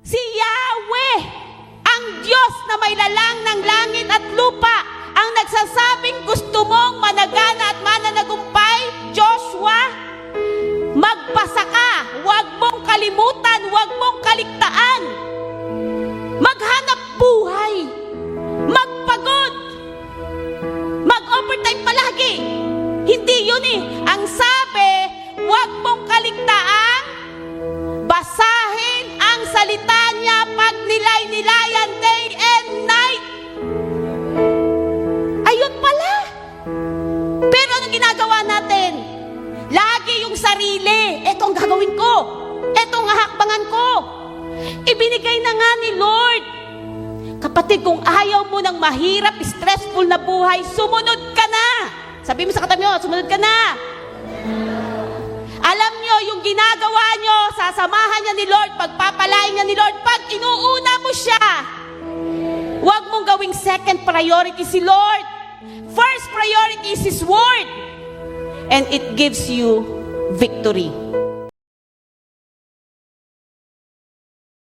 Si Yahweh, ang Diyos na may lalang ng langit at lupa, ang nagsasabing gusto mong managana at mananagumpay, Joshua, magpasa ka, huwag mong kalimutan, huwag mong kaligtaan. Maghanap buhay, magpagod, mag-overtime palagi. Hindi yun eh. Ang sabi, huwag mong kaligtaan, basahin ang salita niya pag nilay-nilayan day and night. Ayun pala. Pero anong ginagawa natin? Lagi yung sarili. Ito ang gagawin ko. Ito ang hahakbangan ko. Ibinigay na nga ni Lord. Kapatid, kung ayaw mo ng mahirap, stressful na buhay, sumunod ka na. Sabi mo sa katabi mo, sumunod ka na. Alam nyo, yung ginagawa nyo, sasamahan niya ni Lord, pagpapalain niya ni Lord, pag inuuna mo siya, huwag mong gawing second priority si Lord. First priority is His Word. And it gives you victory.